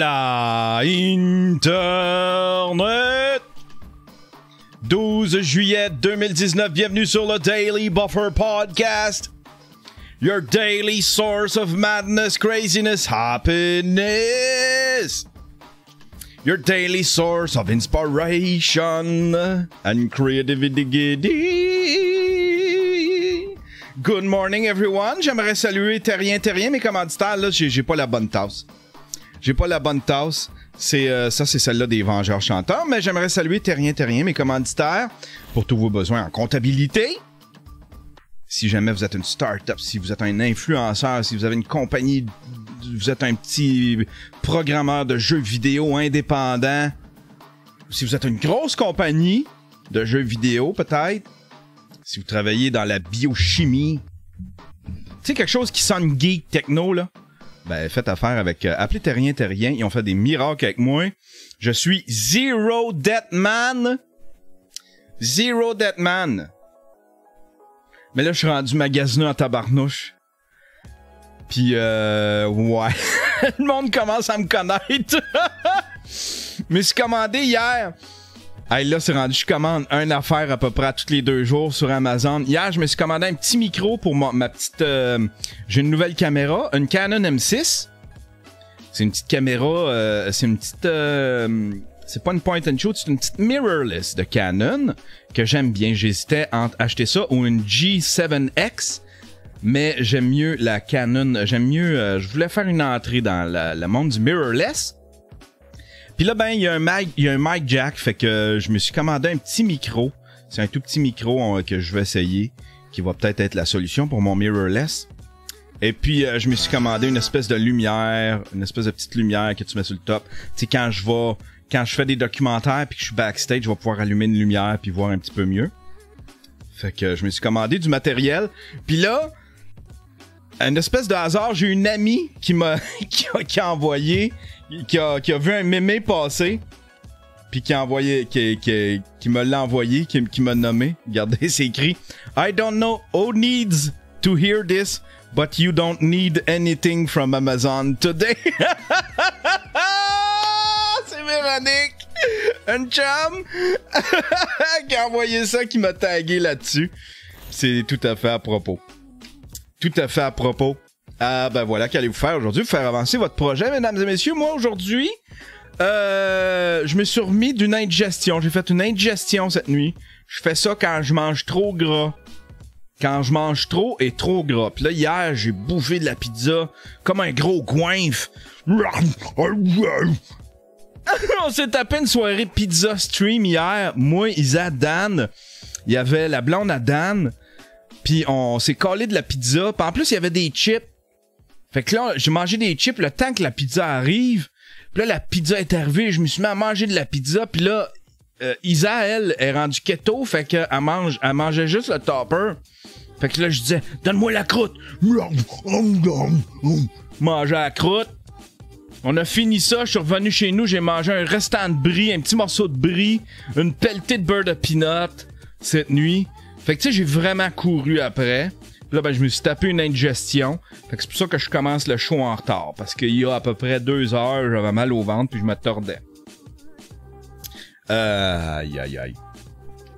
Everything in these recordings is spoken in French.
la Internet. 12 juillet 2019, bienvenue sur le Daily Buffer Podcast. Your daily source of madness, craziness, happiness. Your daily source of inspiration and creativity. Good morning everyone. J'aimerais saluer Terrien, mes commanditaires. Là, j'ai pas la bonne tasse. J'ai pas la bonne tasse. C'est celle-là des Vengeurs Chanteurs. Mais j'aimerais saluer Terrien, mes commanditaires, pour tous vos besoins en comptabilité. Si jamais vous êtes une start-up, si vous êtes un influenceur, si vous avez une compagnie, vous êtes un petit programmeur de jeux vidéo indépendant, si vous êtes une grosse compagnie de jeux vidéo peut-être, si vous travaillez dans la biochimie, tu sais, quelque chose qui sonne geek techno, là, ben faites affaire avec appelez Terrien, ils ont fait des miracles avec moi. Je suis Zero Deadman. Mais là, je suis rendu magasineux en tabarnouche. Puis, ouais. Le monde commence à me connaître. Je me suis commandé hier. Hey, là, c'est rendu, je commande une affaire à peu près à tous les 2 jours sur Amazon. Hier, je me suis commandé un petit micro pour ma petite... j'ai une nouvelle caméra, une Canon M6. C'est une petite caméra... c'est une petite... c'est pas une point and shoot, c'est une petite mirrorless de Canon que j'aime bien. J'hésitais entre acheter ça ou une G7X, mais j'aime mieux la Canon. J'aime mieux... je voulais faire une entrée dans le monde du mirrorless. Puis là, ben, il y a un mic jack, fait que je me suis commandé un petit micro. C'est un tout petit micro que je vais essayer, qui va peut-être être la solution pour mon mirrorless. Et puis, je me suis commandé une espèce de lumière, une espèce de petite lumière que tu mets sur le top. Tu sais, quand je fais des documentaires puis que je suis backstage, je vais pouvoir allumer une lumière puis voir un petit peu mieux. Fait que je me suis commandé du matériel. Puis là, une espèce de hasard, j'ai une amie qui m'a qui a envoyé, qui a vu un mémé passer, puis qui me l'a envoyé, qui m'a nommé. Regardez, c'est écrit I don't know who needs to hear this, but you don't need anything from Amazon today. C'est Véronique, une chum, qui a envoyé ça, qui m'a tagué là-dessus. C'est tout à fait à propos. Ah ben voilà, qu'allez-vous faire aujourd'hui? Vous faire avancer votre projet, mesdames et messieurs. Moi, aujourd'hui, je me suis remis d'une indigestion. J'ai fait une indigestion cette nuit. Je fais ça quand je mange trop gras. Quand je mange trop et trop gras. Puis là, hier, j'ai bouffé de la pizza comme un gros goinfre. On s'est tapé une soirée pizza stream hier. Moi, Isa, Dan. Il y avait la blonde à Dan. Puis on s'est collé de la pizza. Puis en plus, il y avait des chips. Fait que là, j'ai mangé des chips le temps que la pizza arrive. Puis là, la pizza est arrivée. Je me suis mis à manger de la pizza. Puis là, Isa, elle, est rendue keto. Fait qu'elle mangeait juste le topper. Fait que là, je disais, donne-moi la croûte. Manger la croûte. On a fini ça. Je suis revenu chez nous. J'ai mangé un restant de brie, un petit morceau de brie, une pelletée de beurre de peanut cette nuit. Fait que tu sais, j'ai vraiment couru après. Puis là, ben, je me suis tapé une indigestion. Fait que c'est pour ça que je commence le show en retard. Parce qu'il y a à peu près 2 heures, j'avais mal au ventre puis je me tordais. Aïe.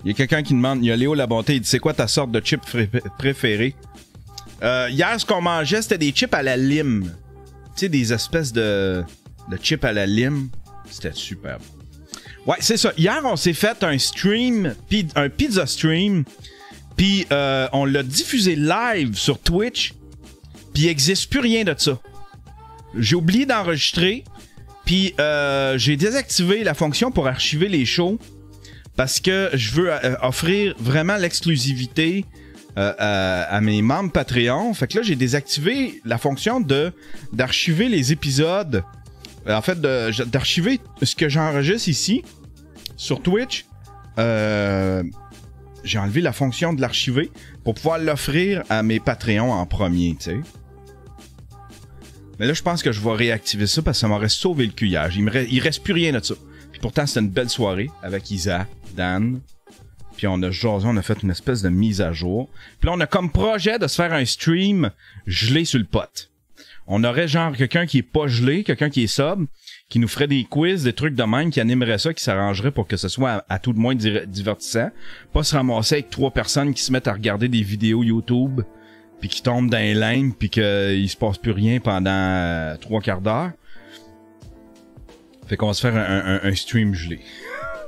Il y a quelqu'un qui demande, il y a Léo Labonté, il dit, c'est quoi ta sorte de chip préférée? Hier, ce qu'on mangeait, c'était des chips à la lime. Tu sais, des espèces de chips à la lime. C'était super bon. Ouais, c'est ça. Hier, on s'est fait un stream, un pizza stream, puis on l'a diffusé live sur Twitch, puis il n'existe plus rien de ça. J'ai oublié d'enregistrer, puis j'ai désactivé la fonction pour archiver les shows, parce que je veux offrir vraiment l'exclusivité à mes membres Patreon. Fait que là, j'ai désactivé la fonction d'archiver les épisodes. En fait, d'archiver ce que j'enregistre ici sur Twitch. J'ai enlevé la fonction de l'archiver pour pouvoir l'offrir à mes Patreons en premier, tu sais. Mais là, je pense que je vais réactiver ça parce que ça m'aurait sauvé le cul hier. Il reste plus rien de ça. Puis pourtant, c'était une belle soirée avec Isa, Dan. Puis on a jasé, on a fait une espèce de mise à jour. Puis là, on a comme projet de se faire un stream gelé sur le pot. On aurait genre quelqu'un qui est pas gelé, quelqu'un qui est sobre, qui nous ferait des quiz, des trucs de même, qui animerait ça, qui s'arrangerait pour que ce soit à tout de moins divertissant. Pas se ramasser avec 3 personnes qui se mettent à regarder des vidéos YouTube, puis qui tombent dans les limbes, puis qu'il se passe plus rien pendant 3 quarts d'heure. Fait qu'on va se faire un stream gelé.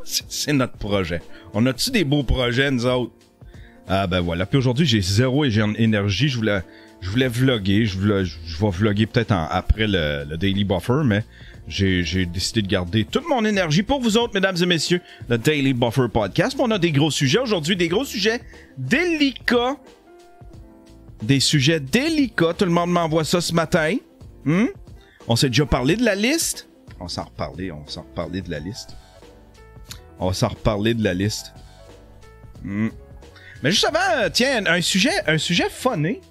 C'est notre projet. On a-tu des beaux projets, nous autres? Ah ben voilà. Puis aujourd'hui, j'ai zéro énergie. Je voulais vlogger. Je vais vlogger peut-être après le Daily Buffer, mais j'ai décidé de garder toute mon énergie pour vous autres, mesdames et messieurs, le Daily Buffer Podcast. On a des gros sujets aujourd'hui, des gros sujets délicats. Des sujets délicats. Tout le monde m'envoie ça ce matin. On s'est déjà parlé de la liste. On va s'en reparler de la liste. Mais juste avant, tiens, un sujet funné.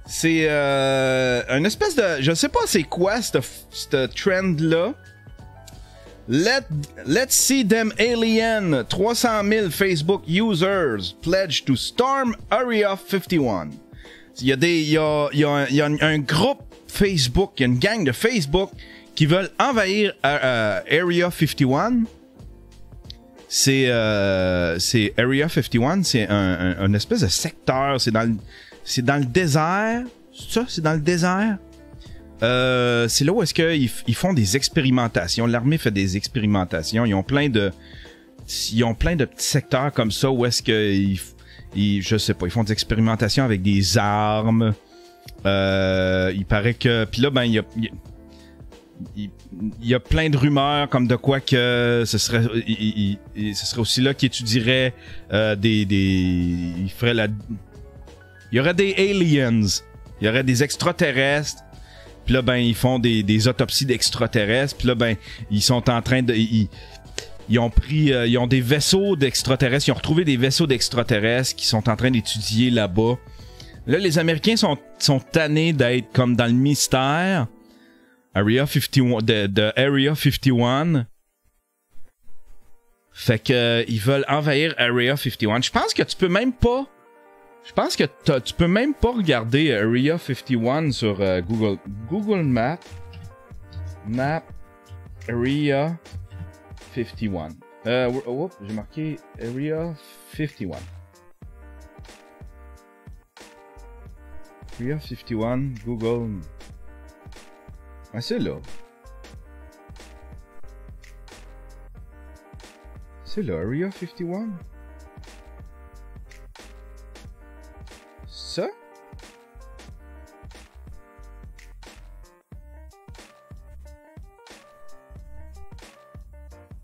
C'est une espèce de... Je sais pas c'est quoi cette trend-là. Let's see them alien. 300 000 Facebook users pledge to storm Area 51. Il y a un groupe Facebook, il y a une gang de Facebook qui veulent envahir Area 51. C'est Area 51, c'est un espèce de secteur, c'est dans le désert. C'est dans le désert. C'est là où est-ce qu'ils font des expérimentations. L'armée fait des expérimentations. Ils ont plein de petits secteurs comme ça où est-ce que je sais pas, ils font des expérimentations avec des armes. Il paraît que puis là ben il y a plein de rumeurs comme de quoi que ce serait aussi là qu'ils étudieraient il y aurait des aliens, il y aurait des extraterrestres, puis là ben ils font des autopsies d'extraterrestres, puis là ben ils sont en train de ils ont des vaisseaux d'extraterrestres, ils ont retrouvé des vaisseaux d'extraterrestres qui sont en train d'étudier là-bas. Là les Américains sont tannés d'être comme dans le mystère. Area 51 de Area 51. Fait que ils veulent envahir Area 51. Je pense que tu peux même pas regarder Area 51 sur Google Maps. Map Area 51. J'ai marqué Area 51. Area 51 Google. Ah, c'est là. C'est là, Area 51. Ça?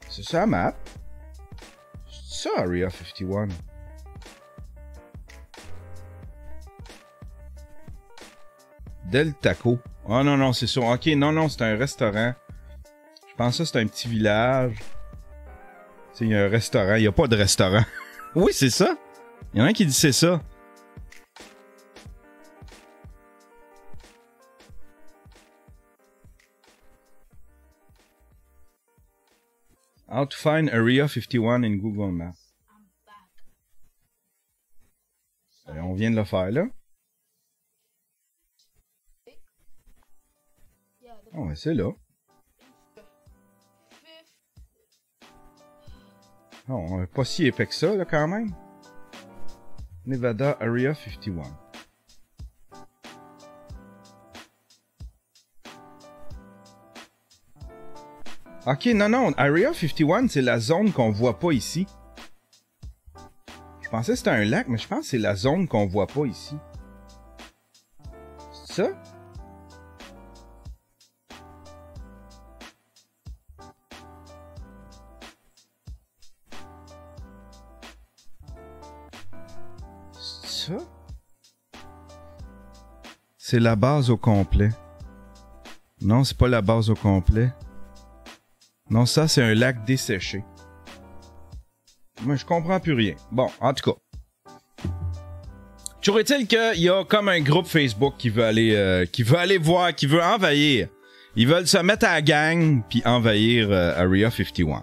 C'est ça la map? C'est ça, Area 51. Del Taco. Oh non, c'est sûr. Ok, non, c'est un restaurant. Je pense que ça, c'est un petit village. Tu sais, il y a un restaurant. Il n'y a pas de restaurant. Oui, c'est ça. Il y en a un qui dit c'est ça. How to find Area 51 in Google Maps. On vient de le faire, là. Oh, ouais, c'est là. Oh, pas si épais que ça, là, quand même. Nevada Area 51. Ok, non, Area 51, c'est la zone qu'on voit pas ici. Je pensais que c'était un lac, mais je pense que c'est la zone qu'on voit pas ici. C'est ça? C'est la base au complet. Non, c'est pas la base au complet. Non, ça, c'est un lac desséché. Moi, je comprends plus rien. Bon, en tout cas. Toujours est-il qu'il y a comme un groupe Facebook qui veut aller voir, qui veut envahir. Ils veulent se mettre à la gang puis envahir Area 51.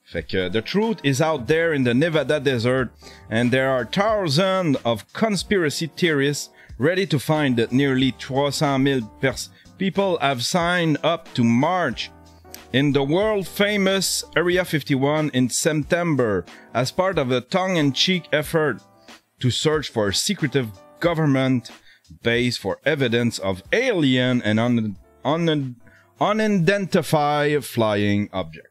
Fait que the truth is out there in the Nevada desert and there are thousands of conspiracy theorists ready to find that nearly 300 000 people have signed up to march in the world-famous Area 51 in September as part of a tongue-in-cheek effort to search for a secretive government base for evidence of alien and unidentified flying object.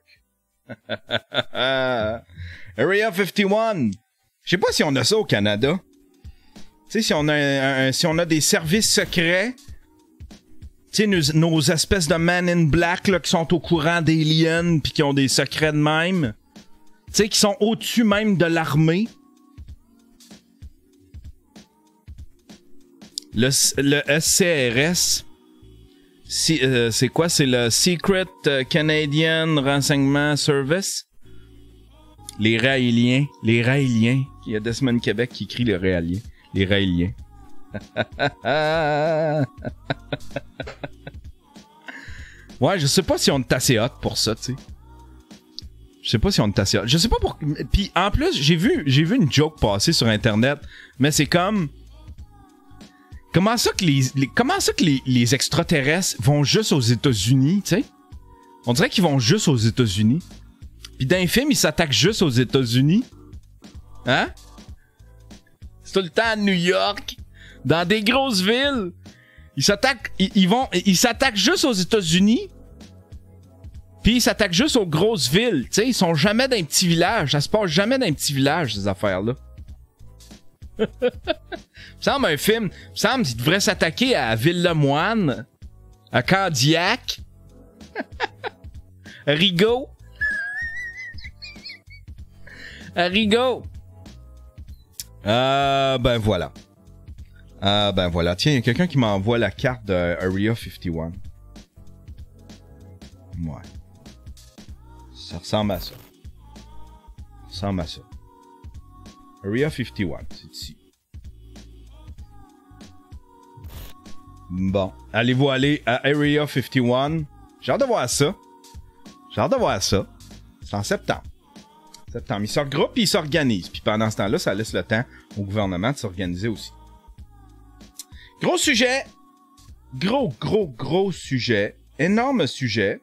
Area 51. Je sais pas si on a ça au Canada. Tu sais, si on a si on a des services secrets, tu sais, nos espèces de men in black là, qui sont au courant des aliens puis qui ont des secrets de même. Tu sais, qui sont au-dessus même de l'armée. Le SCRS, c'est quoi? C'est le Secret Canadian Renseignement Service. Les Raéliens. Les Raéliens. Il y a Desmond Québec qui écrit les Raéliens. Les Raéliens. Ouais, je sais pas si on est assez hot pour ça, tu sais. Je sais pas si on est assez hot. Je sais pas pour... Puis en plus, j'ai vu une joke passer sur Internet, mais c'est comme... Comment ça que les extraterrestres vont juste aux États-Unis, tu sais? On dirait qu'ils vont juste aux États-Unis. Puis dans les films, ils s'attaquent juste aux États-Unis. Hein? C'est tout le temps à New York, dans des grosses villes. Ils s'attaquent juste aux États-Unis. Puis ils s'attaquent juste aux grosses villes, tu sais, ils sont jamais dans un petit village, ça se passe jamais dans un petit village ces affaires-là. Il me semble un film, il me semble qu'il devrait s'attaquer à Ville-le-Moine, à Candiac, à Rigaud. À Rigaud. Ben voilà. Ben voilà. Tiens, il y a quelqu'un qui m'envoie la carte de Area 51. Ouais. Ça ressemble à ça. Ça ressemble à ça. Area 51, c'est ici. Bon. Allez-vous aller à Area 51? J'ai hâte de voir ça. J'ai hâte de voir ça. C'est en septembre. Ils se regroupent et ils s'organisent. Puis pendant ce temps-là, ça laisse le temps au gouvernement de s'organiser aussi. Gros sujet. Gros sujet. Énorme sujet.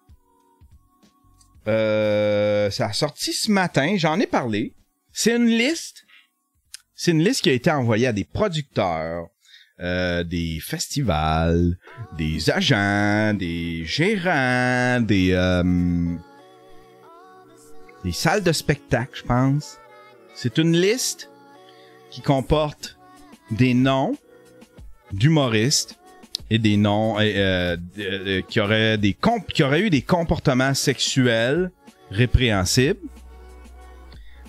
Ça a sorti ce matin. J'en ai parlé. C'est une liste. C'est une liste qui a été envoyée à des producteurs, des festivals, des agents, des gérants, des salles de spectacle, je pense. C'est une liste qui comporte des noms d'humoristes et des noms qui auraient eu des comportements sexuels répréhensibles.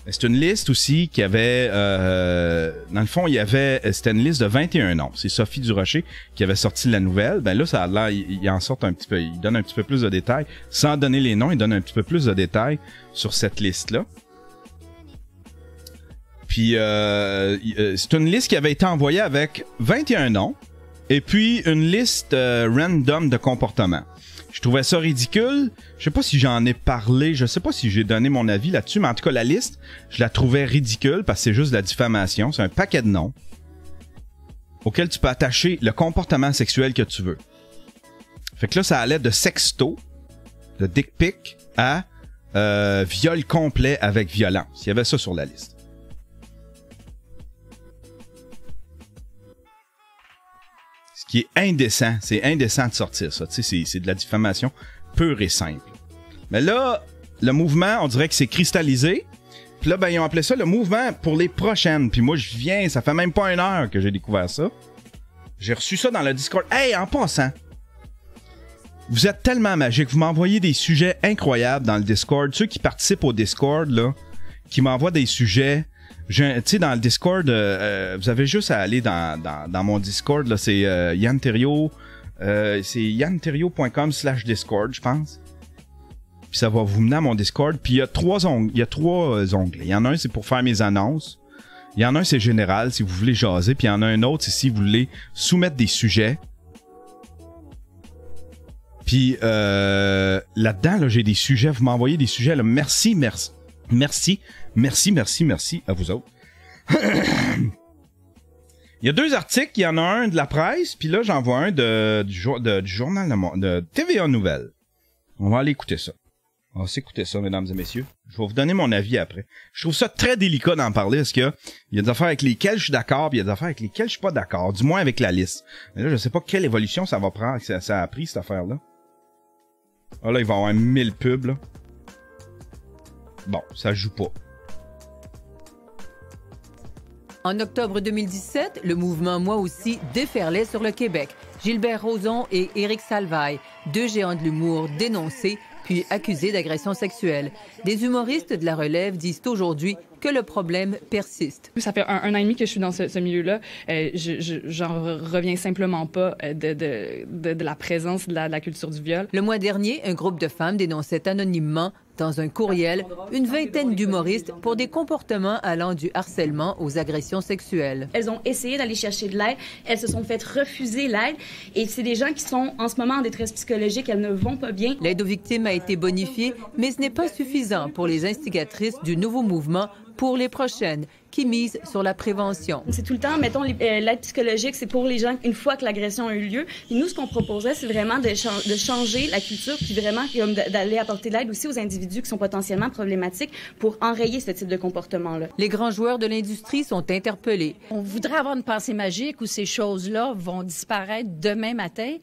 C'est une liste aussi qui avait... dans le fond, c'était une liste de 21 noms. C'est Sophie Durocher qui avait sorti la nouvelle. Ben là, ça a l'air, il en sort un petit peu, il donne un petit peu plus de détails. Sans donner les noms, il donne un petit peu plus de détails sur cette liste-là. Puis, c'est une liste qui avait été envoyée avec 21 noms et puis une liste random de comportements. Je trouvais ça ridicule. Je sais pas si j'en ai parlé, je sais pas si j'ai donné mon avis là-dessus, mais en tout cas, la liste, je la trouvais ridicule parce que c'est juste de la diffamation. C'est un paquet de noms auquel tu peux attacher le comportement sexuel que tu veux. Fait que là, ça allait de sexto, de dick pic, à viol complet avec violence. Il y avait ça sur la liste. Ce qui est indécent. C'est indécent de sortir ça. Tu sais, c'est de la diffamation pure et simple. Mais là, le mouvement, on dirait que c'est cristallisé. Puis là, ben, ils ont appelé ça le mouvement pour les prochaines. Puis moi, je viens, ça fait même pas 1 heure que j'ai découvert ça. J'ai reçu ça dans le Discord. Hey, en passant, vous êtes tellement magique. Vous m'envoyez des sujets incroyables dans le Discord. Ceux qui participent au Discord, là, qui m'envoient des sujets... Tu sais, dans le Discord, vous avez juste à aller dans mon Discord, là, c'est Yann Terriot, c'est yanterriot.com/Discord, je pense. Puis ça va vous mener à mon Discord. Puis il y a 3 onglets. Il y en a un, c'est pour faire mes annonces. Il y en a un, c'est général, si vous voulez jaser. Puis il y en a un autre, c'est si vous voulez soumettre des sujets. Puis là-dedans, là, j'ai des sujets. Vous m'envoyez des sujets. Là. Merci à vous autres. Il Il y a 2 articles. Il y en a un de la presse, puis là, j'en vois un du journal de TVA Nouvelles. On va aller écouter ça. On va s'écouter ça, mesdames et messieurs. Je vais vous donner mon avis après. Je trouve ça très délicat d'en parler, parce qu'il y a des affaires avec lesquelles je suis d'accord, puis il y a des affaires avec lesquelles je suis pas d'accord, du moins avec la liste. Mais là, je sais pas quelle évolution ça va prendre, ça a pris, cette affaire-là. Ah là, il va y avoir 1000 pubs, là. Bon, ça joue pas. En octobre 2017, le mouvement Moi aussi déferlait sur le Québec. Gilbert Rozon et Éric Salvaille, 2 géants de l'humour dénoncés puis accusés d'agression sexuelle. Des humoristes de la relève disent aujourd'hui que le problème persiste. Ça fait un an et demi que je suis dans ce milieu-là. J'en reviens simplement pas de la présence de la culture du viol. Le mois dernier, un groupe de femmes dénonçait anonymement dans un courriel une vingtaine d'humoristes pour des comportements allant du harcèlement aux agressions sexuelles. Elles ont essayé d'aller chercher de l'aide. Elles se sont fait refuser l'aide. Et c'est des gens qui sont en ce moment en détresse psychologique. Elles ne vont pas bien. L'aide aux victimes a été bonifiée, mais ce n'est pas suffisant pour les instigatrices du nouveau mouvement pour les prochaines, qui misent sur la prévention. C'est tout le temps, mettons, l'aide psychologique, c'est pour les gens une fois que l'agression a eu lieu. Et nous, ce qu'on proposait, c'est vraiment de changer la culture, puis vraiment d'aller apporter de l'aide aussi aux individus qui sont potentiellement problématiques pour enrayer ce type de comportement-là. Les grands joueurs de l'industrie sont interpellés. On voudrait avoir une pensée magique où ces choses-là vont disparaître demain matin.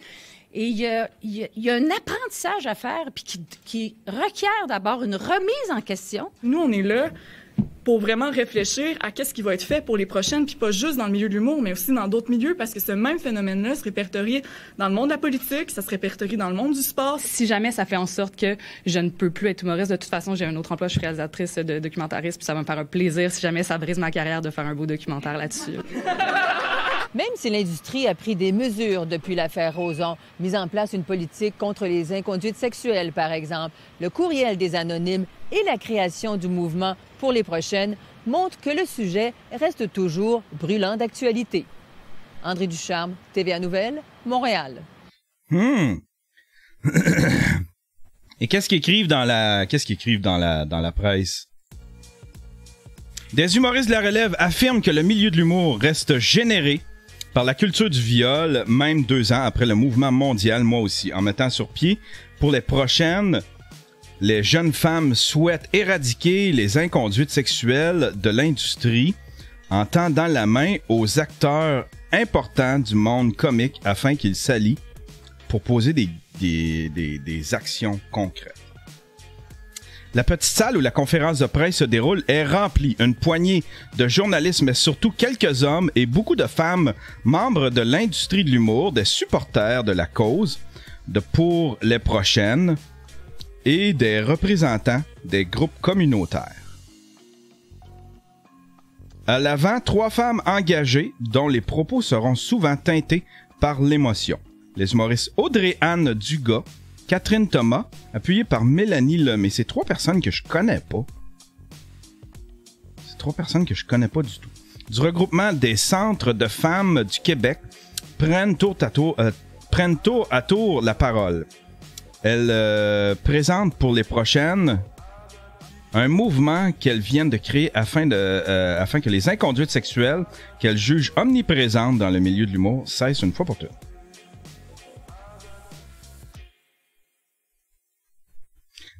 Et il y a un apprentissage à faire puis qui requiert d'abord une remise en question. Nous, on est là pour vraiment réfléchir à qu'est-ce qui va être fait pour les prochaines, puis pas juste dans le milieu de l'humour, mais aussi dans d'autres milieux, parce que ce même phénomène-là se répertorie dans le monde de la politique, ça se répertorie dans le monde du sport. Si jamais ça fait en sorte que je ne peux plus être humoriste, de toute façon, j'ai un autre emploi, je suis réalisatrice de documentariste, puis ça va me faire un plaisir si jamais ça brise ma carrière de faire un beau documentaire là-dessus. Même si l'industrie a pris des mesures depuis l'affaire Rozon, mis en place une politique contre les inconduites sexuelles, par exemple, le courriel des anonymes et la création du mouvement pour les prochaines montrent que le sujet reste toujours brûlant d'actualité. André Ducharme, TVA Nouvelles, Montréal. Et qu'est-ce qu'ils écrivent dans la presse? Des humoristes de la relève affirment que le milieu de l'humour reste généré par la culture du viol, même 2 ans après le mouvement mondial, moi aussi, en mettant sur pied pour les prochaines, les jeunes femmes souhaitent éradiquer les inconduites sexuelles de l'industrie en tendant la main aux acteurs importants du monde comique afin qu'ils s'allient pour poser des actions concrètes. La petite salle où la conférence de presse se déroule est remplie. Une poignée de journalistes, mais surtout quelques hommes et beaucoup de femmes, membres de l'industrie de l'humour, des supporters de la cause, de Pour les prochaines, et des représentants des groupes communautaires. À l'avant, 3 femmes engagées dont les propos seront souvent teintés par l'émotion. Les humoristes Audrey-Anne Dugas, Catherine Thomas, appuyée par Mélanie Lemay. C'est 3 personnes que je connais pas. C'est 3 personnes que je connais pas du tout. Du regroupement des centres de femmes du Québec prennent tour à tour la parole. Elles présentent pour les prochaines un mouvement qu'elles viennent de créer afin que les inconduites sexuelles qu'elles jugent omniprésentes dans le milieu de l'humour cessent une fois pour toutes.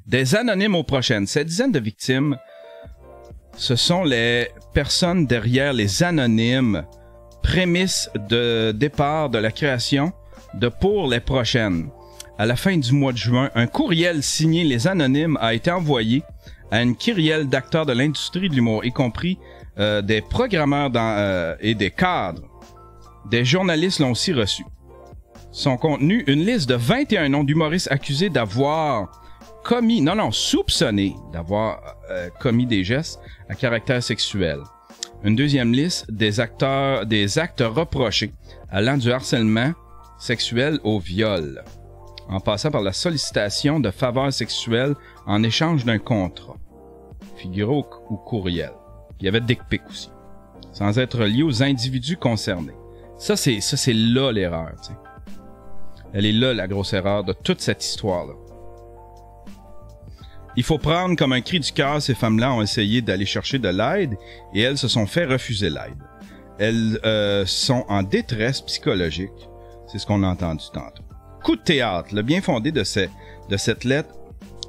Des anonymes aux prochaines. Cette dizaine de victimes, ce sont les personnes derrière les anonymes, prémisse de départ de la création de Pour les prochaines. À la fin du mois de juin, un courriel signé Les Anonymes a été envoyé à une kyrielle d'acteurs de l'industrie de l'humour, y compris des programmeurs et des cadres. Des journalistes l'ont aussi reçu. Son contenu, une liste de 21 noms d'humoristes accusés d'avoir soupçonnés d'avoir commis des gestes à caractère sexuel. Une deuxième liste des actes reprochés, allant du harcèlement sexuel au viol, en passant par la sollicitation de faveurs sexuelles en échange d'un contrat, figuré au courriel. Il y avait dick pic aussi, sans être lié aux individus concernés. Ça c'est là l'erreur, tu sais. Elle est là la grosse erreur de toute cette histoire-là. Il faut prendre comme un cri du cœur, ces femmes-là ont essayé d'aller chercher de l'aide et elles se sont fait refuser l'aide. elles sont en détresse psychologique. C'est ce qu'on a entendu tantôt. Coup de théâtre. Le bien fondé de cette lettre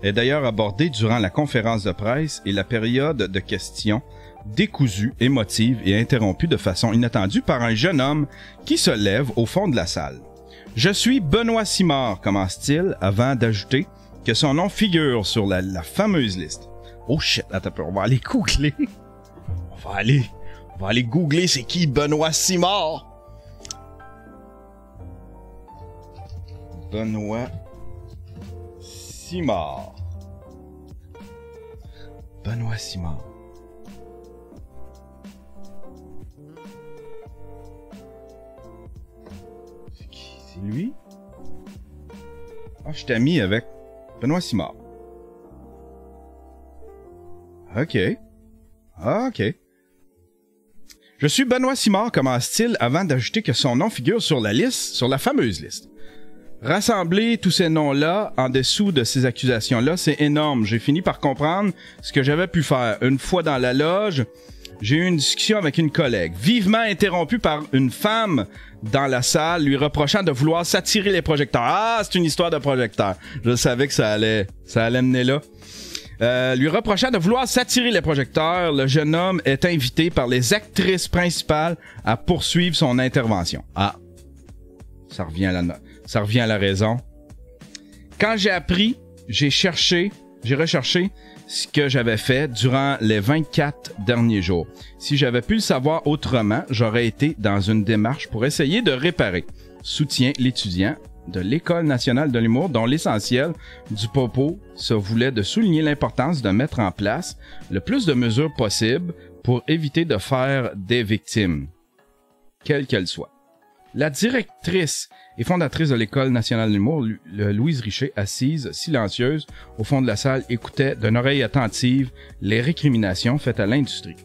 est d'ailleurs abordé durant la conférence de presse et la période de questions décousue, émotive et interrompue de façon inattendue par un jeune homme qui se lève au fond de la salle. « Je suis Benoît Simard », commence-t-il, avant d'ajouter que son nom figure sur la fameuse liste. Oh shit, attends un peu, on va aller googler. On va aller googler c'est qui Benoît Simard. Benoît Simard. Benoît Simard. C'est lui? Ah, je t'ai mis avec Benoît Simard. OK. Je suis Benoît Simard, commence-t-il, avant d'ajouter que son nom figure sur la liste, sur la fameuse liste. Rassembler tous ces noms-là en dessous de ces accusations-là, c'est énorme. J'ai fini par comprendre ce que j'avais pu faire. Une fois dans la loge, j'ai eu une discussion avec une collègue, vivement interrompue par une femme dans la salle, lui reprochant de vouloir s'attirer les projecteurs. Ah, c'est une histoire de projecteurs. Je savais que ça allait mener là. Lui reprochant de vouloir s'attirer les projecteurs, le jeune homme est invité par les actrices principales à poursuivre son intervention. Ah, ça revient à la raison. Quand j'ai appris, j'ai recherché ce que j'avais fait durant les 24 derniers jours. Si j'avais pu le savoir autrement, j'aurais été dans une démarche pour essayer de réparer. Soutient l'étudiant de l'École nationale de l'humour, dont l'essentiel du propos se voulait de souligner l'importance de mettre en place le plus de mesures possibles pour éviter de faire des victimes, quelles qu'elles soient. La directrice et fondatrice de l'École nationale de l'humour, Louise Richer, assise, silencieuse, au fond de la salle, écoutait d'une oreille attentive les récriminations faites à l'industrie.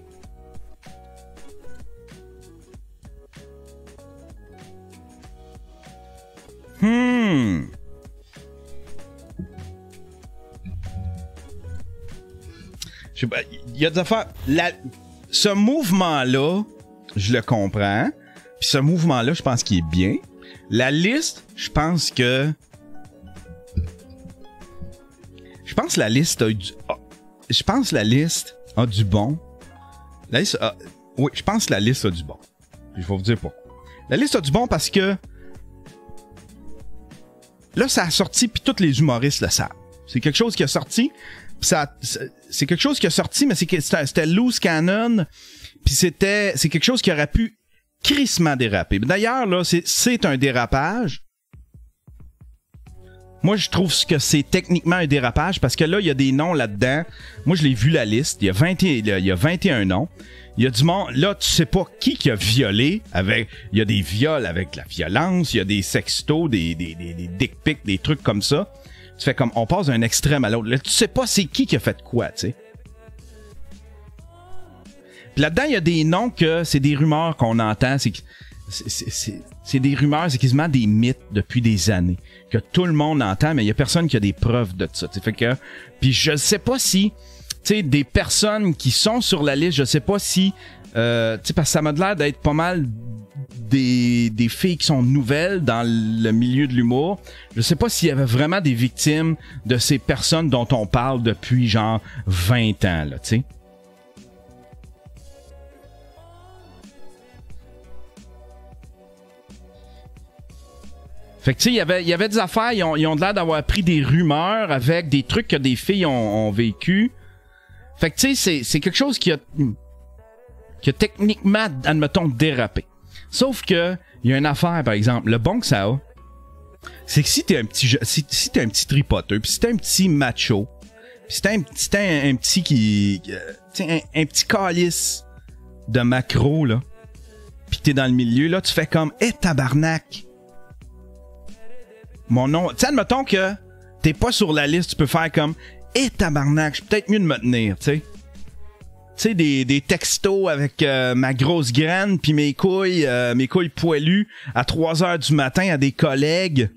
Il y a des affaires... Ce mouvement-là, je le comprends. Puis ce mouvement-là, je pense qu'il est bien. La liste, je pense que la liste a du bon. Oui, je pense que la liste a du bon. Puis je vais vous dire pourquoi. La liste a du bon parce que là, ça a sorti, puis tous les humoristes le savent. C'est quelque chose qui a sorti, c'est quelque chose qui a sorti, mais c'était loose cannon, puis c'est quelque chose qui aurait pu crissement déraper. D'ailleurs, là, c'est un dérapage. Moi, je trouve que c'est techniquement un dérapage parce que là, il y a des noms là-dedans. Moi, je l'ai vu la liste. Il y a 21 noms. Il y a du monde. Là, tu sais pas qui a violé avec. Il y a des viols avec la violence. Il y a des sextos, des dick pics, des trucs comme ça. Tu fais comme on passe d'un extrême à l'autre. Là, tu sais pas c'est qui a fait quoi, tu sais. Puis là-dedans, il y a des noms que c'est des rumeurs qu'on entend. C'est des rumeurs, c'est quasiment des mythes depuis des années. Que tout le monde entend, mais il y a personne qui a des preuves de ça. Fait que, puis je sais pas si, tu sais, des personnes qui sont sur la liste, je sais pas si, tu sais, parce que ça m'a l'air d'être pas mal des filles qui sont nouvelles dans le milieu de l'humour. Je sais pas s'il y avait vraiment des victimes de ces personnes dont on parle depuis genre 20 ans, là, tu sais. Fait que tu sais, il y avait des affaires, ils ont l'air d'avoir pris des rumeurs avec des trucs que des filles ont vécu. Fait que tu sais, c'est quelque chose qui a techniquement, admettons, dérapé. Sauf que, il y a une affaire, par exemple, le bon que ça a, c'est que si t'es un petit tripoteux, pis si t'es un petit macho, pis si t'es un petit qui, un petit calice de macro, là, pis t'es dans le milieu, là, tu fais comme, tabarnak! Mon nom, tu sais, admettons que t'es pas sur la liste, tu peux faire comme tabarnak, je suis peut-être mieux de me tenir, tu sais. Tu sais, des textos avec ma grosse graine puis mes couilles poilues à 3h du matin à des collègues.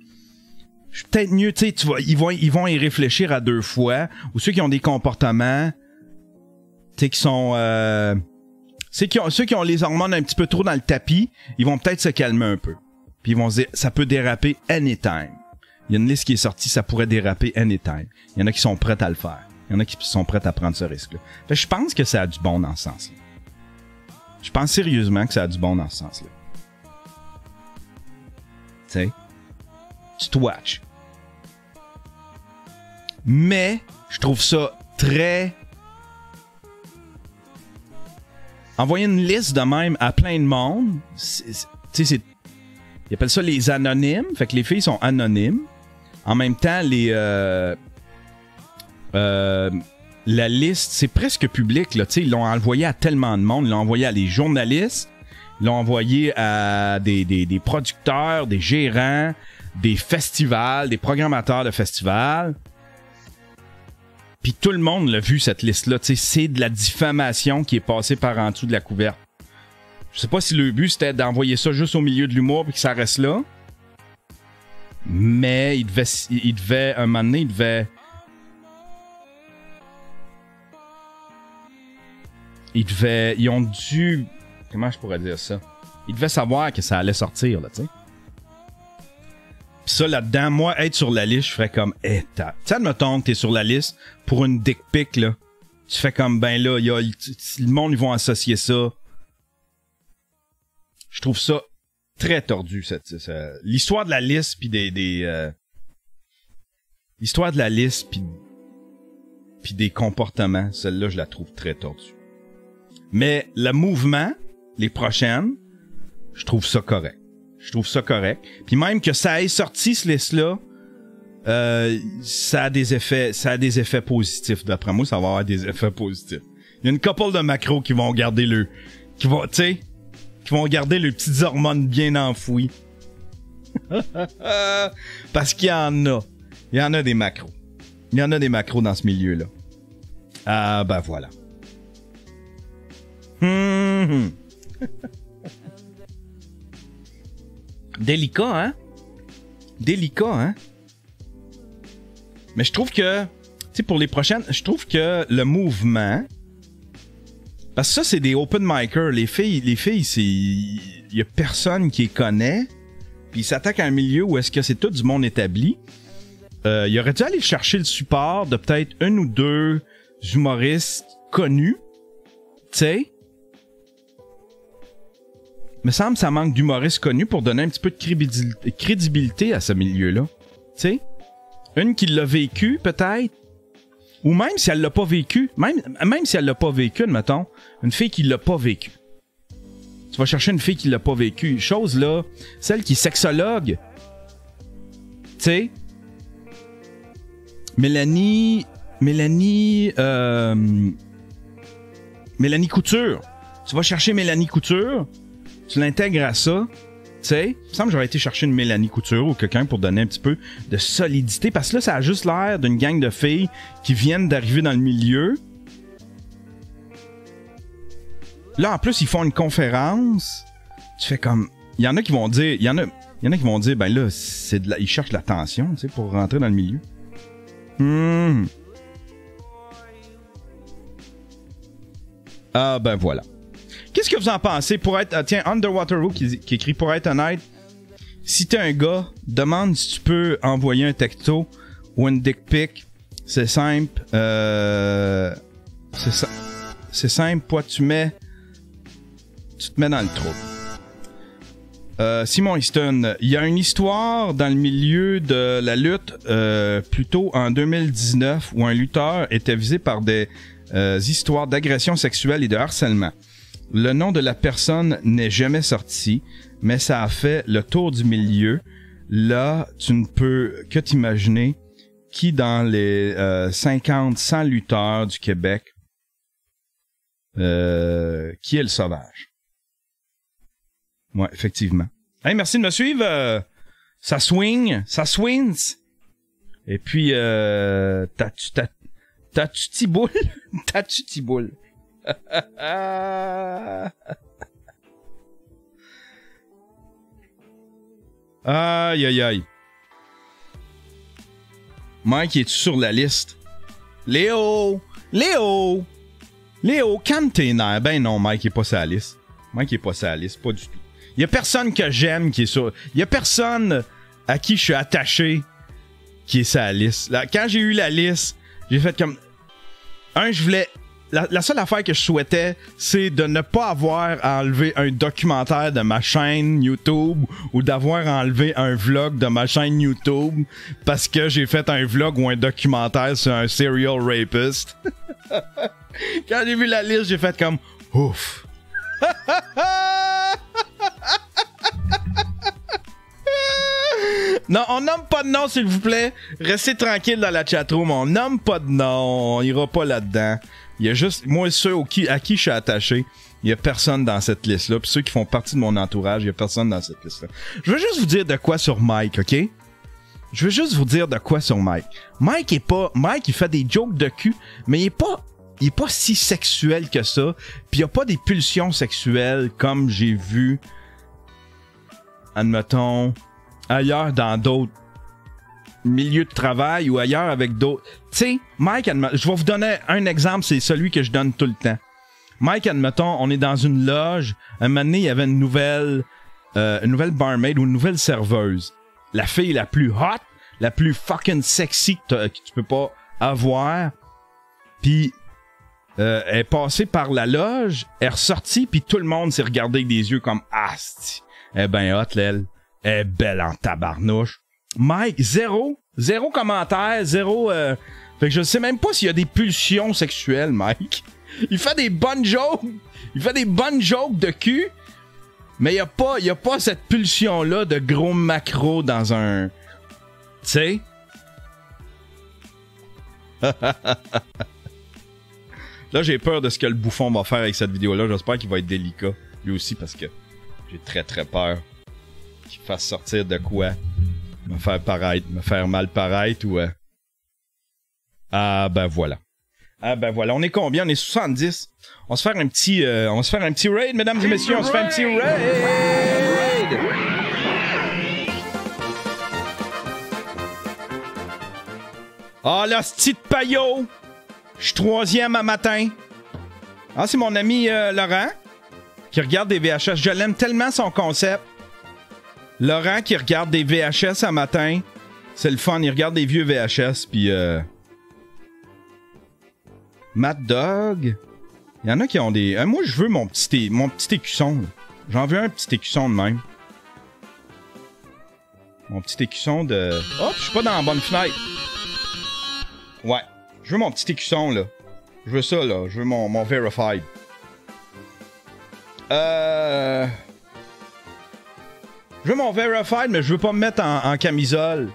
Je suis peut-être mieux, tu sais, ils vont y réfléchir à 2 fois. Ou ceux qui ont des comportements, tu sais, qui sont ceux qui ont les hormones un petit peu trop dans le tapis, ils vont peut-être se calmer un peu. Puis ils vont se dire, ça peut déraper anytime. Il y a une liste qui est sortie, ça pourrait déraper anytime. Il y en a qui sont prêts à le faire. Il y en a qui sont prêts à prendre ce risque-là. Fait que je pense que ça a du bon dans ce sens-là. Je pense sérieusement que ça a du bon dans ce sens-là. Tu sais, tu te watch. Mais, je trouve ça très... Envoyer une liste de même à plein de monde, tu sais, ils appellent ça les anonymes. Fait que les filles sont anonymes. En même temps, la liste, c'est presque public, là. Tu sais, ils l'ont envoyé à tellement de monde. Ils l'ont envoyé à des journalistes. Ils l'ont envoyé à des producteurs, des gérants, des festivals, des programmateurs de festivals. Puis tout le monde l'a vu, cette liste-là. Tu sais, c'est de la diffamation qui est passée par en dessous de la couverte. Je sais pas si le but, c'était d'envoyer ça juste au milieu de l'humour puis que ça reste là. Mais il devait un moment donné, ils ont dû... Comment je pourrais dire ça? Ils devaient savoir que ça allait sortir, là, tu sais. Pis ça, là-dedans, moi, être sur la liste, je ferais comme... Tu sais, admettons que t'es sur la liste pour une dick pic, là. Tu fais comme, ben là, le monde, ils vont associer ça. Je trouve ça très tordu, l'histoire de la liste, pis l'histoire de la liste, pis des comportements, celle-là, je la trouve très tordue. Mais le mouvement, les prochaines, je trouve ça correct. Puis même que ça ait sorti ce liste-là, ça a des effets positifs. D'après moi, ça va avoir des effets positifs. Il y a une couple de macros qui vont garder qui vont garder les petites hormones bien enfouies. Parce qu'il y en a. Il y en a des macros. Il y en a des macros dans ce milieu-là. Ah, ben voilà. Délicat, hein? Mais je trouve que, tu sais, pour les prochaines, je trouve que le mouvement... Parce que ça, c'est des open micers. Les filles, il y a personne qui les connaît. Puis ils s'attaquent à un milieu où est-ce que c'est tout du monde établi. Il aurait dû aller chercher le support de peut-être 1 ou 2 humoristes connus. Tu sais? Me semble que ça manque d'humoristes connus pour donner un petit peu de crédibilité à ce milieu-là. Tu sais? Une qui l'a vécu, peut-être. Ou même si elle l'a pas vécu. Même si elle l'a pas vécu, admettons. Une fille qui l'a pas vécu. Tu vas chercher une fille qui l'a pas vécu. Chose là, celle qui est sexologue. Tu sais? Mélanie Couture. Tu vas chercher Mélanie Couture. Tu l'intègres à ça. Tu sais, il me semble que j'aurais été chercher une Mélanie Couture ou quelqu'un pour donner un petit peu de solidité. Parce que là, ça a juste l'air d'une gang de filles qui viennent d'arriver dans le milieu. Là, en plus, ils font une conférence. Tu fais comme... Il y en a qui vont dire... Il y en a qui vont dire, ben là, ils cherchent l'attention, tu sais, pour rentrer dans le milieu. Ah, ben voilà. Qu'est-ce que vous en pensez pour être... tiens, Underwater Who qui écrit pour être honnête, si t'es un gars, demande si tu peux envoyer un texto ou une dick pic. C'est simple. C'est simple. Toi, tu te mets dans le trou. Simon Easton, il y a une histoire dans le milieu de la lutte, plutôt en 2019, où un lutteur était visé par des histoires d'agression sexuelle et de harcèlement. Le nom de la personne n'est jamais sorti, mais ça a fait le tour du milieu. Là, tu ne peux que t'imaginer qui dans les 50-100 lutteurs du Québec, qui est le sauvage. Ouais, effectivement. Hey, merci de me suivre. Ça swings. Et puis, t'as-tu tiboule? T'as-tu tiboule? Aïe, aïe, aïe. Mike, es-tu sur la liste? Léo! Léo, calme tes nerfs. Ben non, Mike est pas sur la liste. Mike est pas sur la liste, pas du tout. Y a personne que j'aime qui est sur... Y a personne à qui je suis attaché qui est sur la liste. Là, quand j'ai eu la liste, j'ai fait comme... Je voulais... La seule affaire que je souhaitais, c'est de ne pas avoir à enlever un documentaire de ma chaîne YouTube ou d'avoir enlevé un vlog de ma chaîne YouTube parce que j'ai fait un vlog ou un documentaire sur un serial rapist. Quand j'ai vu la liste, j'ai fait comme ouf. Non, on nomme pas de nom, s'il vous plaît. Restez tranquille dans la chatroom. On nomme pas de nom. On ira pas là-dedans. Il y a juste, moi, ceux à qui je suis attaché, il y a personne dans cette liste-là. Puis ceux qui font partie de mon entourage, il y a personne dans cette liste-là. Je veux juste vous dire de quoi sur Mike, OK? Je veux juste vous dire de quoi sur Mike. Mike, il fait des jokes de cul, mais il est pas si sexuel que ça. Puis il a pas des pulsions sexuelles comme j'ai vu, admettons, ailleurs dans d'autres milieux de travail ou ailleurs avec d'autres. Tu sais, Mike, je vais vous donner un exemple, c'est celui que je donne tout le temps. Mike, admettons, on est dans une loge. Un moment donné, il y avait une nouvelle barmaid ou une nouvelle serveuse. La fille la plus hot, la plus fucking sexy que tu peux pas avoir. Puis, elle est passée par la loge, elle est ressortie, puis tout le monde s'est regardé avec des yeux comme « Asti, elle est ben hot, elle. Elle est belle en tabarnouche. » Mike, zéro commentaire, zéro... Fait que je sais même pas s'il y a des pulsions sexuelles, Mike. Il fait des bonnes jokes. Il fait des bonnes jokes de cul. Mais il y a pas cette pulsion-là de gros macro dans un... Tu sais? Là, j'ai peur de ce que le bouffon va faire avec cette vidéo-là. J'espère qu'il va être délicat. Lui aussi, parce que j'ai très très peur qu'il fasse sortir de quoi. Me faire mal paraître ou... Ah ben voilà. On est combien? On est 70. On va se faire un petit raid, mesdames et messieurs. On se fait un petit raid. Ah, la petite paillot. Je suis 3e à matin. Ah, c'est mon ami Laurent qui regarde des VHS. Je l'aime tellement son concept. Laurent qui regarde des VHS à matin. C'est le fun. Il regarde des vieux VHS. Puis Mad Dog. Il y en a qui ont des... moi, je veux mon petit écusson. Là. J'en veux un petit écusson de même. Mon petit écusson de... Oh, je suis pas dans la bonne fenêtre. Ouais. Je veux mon petit écusson, là. Je veux ça, là. Je veux mon Verified. Je veux mon Verified, mais je veux pas me mettre en camisole.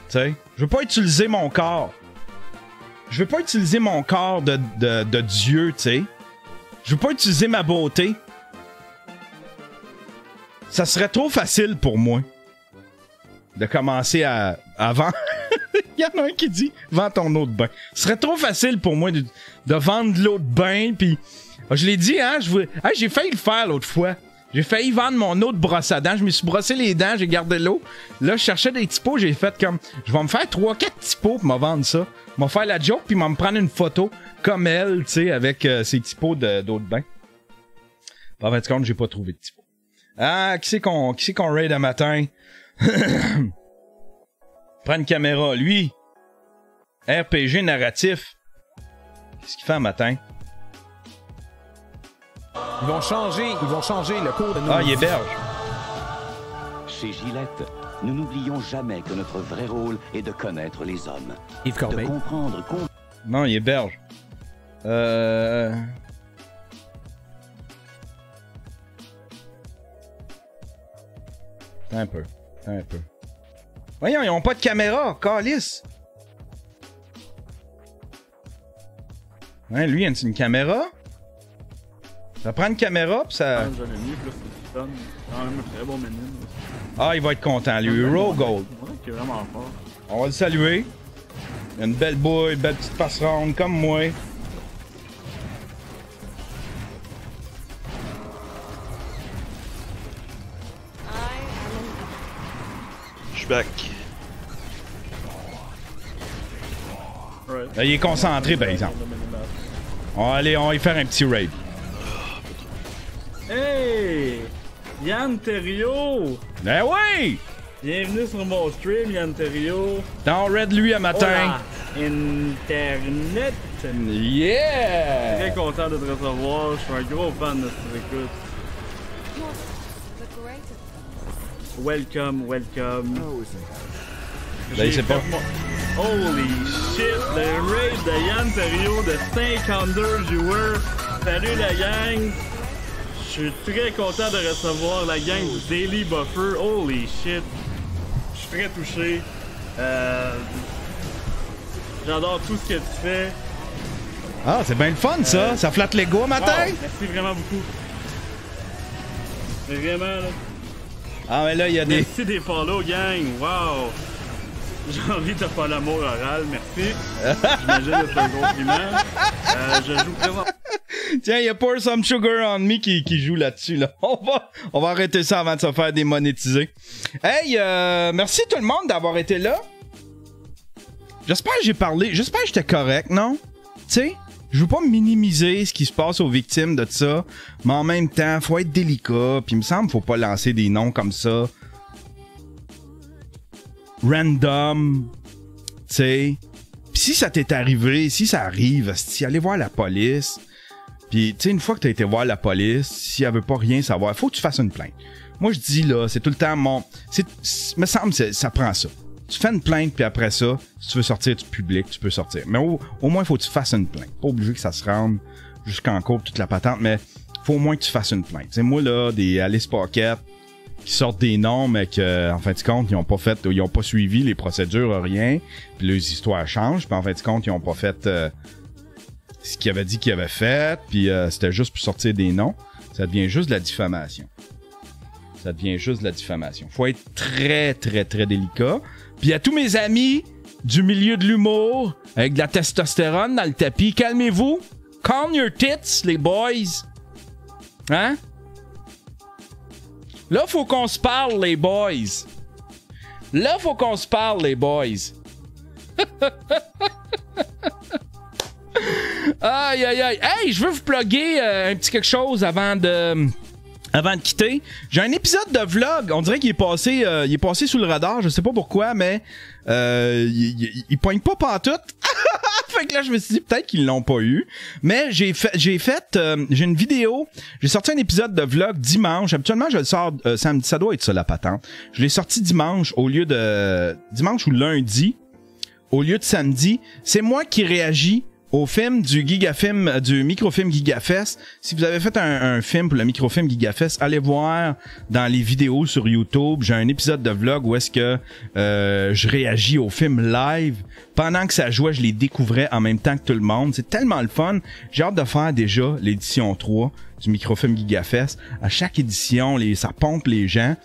Tu sais? Je veux pas utiliser mon corps. Je veux pas utiliser mon corps de Dieu, tu sais. Je veux pas utiliser ma beauté. Ça serait trop facile pour moi de commencer à vendre. Il y en a un qui dit « Vends ton eau de bain ». Ce serait trop facile pour moi de vendre de l'eau de bain, puis... Je l'ai dit, hein, j'ai failli le faire l'autre fois. J'ai failli vendre mon eau de brosse à dents. Je me suis brossé les dents, j'ai gardé l'eau. Là, je cherchais des petits pots, j'ai fait comme... Je vais me faire 3-4 petits pots pour me vendre ça. Je vais faire la joke, puis je vais me prendre une photo comme elle, tu sais, avec ces petits pots d'eau de bain. En fait, compte, j'ai pas trouvé de petits pots. Ah, qui c'est qu'on raid un matin? Prends une caméra. Lui, RPG narratif. Qu'est-ce qu'il fait un matin? Ils vont changer le cours de nos... Ah, il héberge. Chez Gillette, nous n'oublions jamais que notre vrai rôle est de connaître les hommes. Yves Corbeil. De comprendre... Non, il héberge. Un peu. Voyons, ils ont pas de caméra, calice. Hein, lui, il a une caméra. Ça prend une caméra, pis ça... Ah, il va être content, lui. Raw Gold. On va le saluer. Il a une belle bouille, belle petite face ronde, comme moi. Je suis back. Là, il est concentré, par exemple. Allez, on va y faire un petit raid. Hey! Yann Terriot! Ben oui! Bienvenue sur mon stream, Yann Terriot. Dans raid lui à matin. Hola, Internet! Yeah! Très content de te recevoir, je suis un gros fan de ce que tu écoutes. Welcome. Ben, c'est pas. Holy shit, le raid de Yann Terriot de 52 viewers. Salut la gang! Je suis très content de recevoir la gang du Daily Buffer. Holy shit! Je suis très touché. J'adore tout ce que tu fais. Ah, c'est bien le fun ça! Ça flatte l'ego matin! Wow, merci vraiment beaucoup. Mais vraiment là. Ah, mais là, il y a des. Merci des follow, gang! Wow! J'ai envie de te faire l'amour oral, merci. J'imagine que c'est un compliment. Je joue présent. Tiens, il y a Pour Some Sugar on Me qui joue là-dessus. Là. On va arrêter ça avant de se faire démonétiser. Hey, merci tout le monde d'avoir été là. J'espère que j'ai parlé. J'espère que j'étais correct, non? Tu sais, je veux pas minimiser ce qui se passe aux victimes de ça, mais en même temps, faut être délicat. Puis il me semble qu'il faut pas lancer des noms comme ça. Random. Tu sais. Puis si ça t'est arrivé, si ça arrive, allez voir la police. Puis, tu sais, une fois que t'as été voir la police, si elle veut pas rien savoir, faut que tu fasses une plainte. Moi, je dis, là, c'est tout le temps me semble que ça prend ça. Tu fais une plainte, puis après ça, si tu veux sortir du public, tu peux sortir. Mais au moins, il faut que tu fasses une plainte. Pas obligé que ça se rende jusqu'en cours, toute la patente, mais faut au moins que tu fasses une plainte. Tu sais, moi, là, des Alice Pocket qui sortent des noms, mais qu'en fin de compte, ils ont pas suivi les procédures, rien. Puis leurs histoires changent, puis en fin de compte, ils ont pas fait... ce qu'il avait dit qu'il avait fait, puis c'était juste pour sortir des noms, ça devient juste de la diffamation. Faut être très, très, très délicat. Puis à tous mes amis du milieu de l'humour, avec de la testostérone dans le tapis, calmez-vous. Calm your tits, les boys. Hein? Là, faut qu'on se parle, les boys. Aïe, aïe, aïe. Hey, je veux vous plugger un petit quelque chose avant de quitter. J'ai un épisode de vlog. On dirait qu'il est passé sous le radar. Je sais pas pourquoi, mais il poigne pas pantoute. Fait que là, je me suis dit peut-être qu'ils l'ont pas eu. Mais j'ai une vidéo. J'ai sorti un épisode de vlog dimanche. Habituellement, je le sors samedi. Ça doit être ça, la patente. Je l'ai sorti dimanche ou lundi au lieu de samedi. C'est moi qui réagis au film du microfilm GigaFest. Si vous avez fait un film pour le microfilm GigaFest, allez voir dans les vidéos sur YouTube. J'ai un épisode de vlog où est-ce que je réagis au film live. Pendant que ça jouait, je les découvrais en même temps que tout le monde. C'est tellement le fun. J'ai hâte de faire déjà l'édition 3 du microfilm GigaFest. À chaque édition, ça pompe les gens.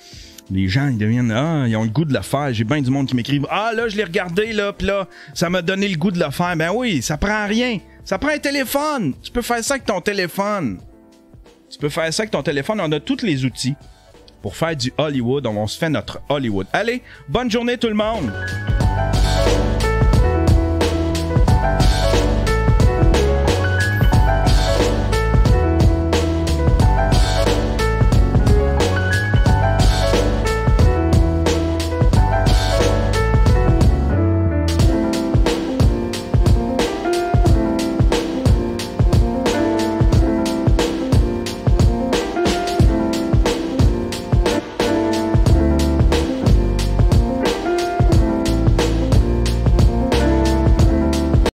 Les gens, ils deviennent, ils ont le goût de le faire. J'ai bien du monde qui m'écrivent, là, je l'ai regardé, là, pis là, ça m'a donné le goût de le faire. Ben oui, ça prend rien. Ça prend un téléphone. Tu peux faire ça avec ton téléphone. On a tous les outils pour faire du Hollywood. On se fait notre Hollywood. Allez, bonne journée tout le monde.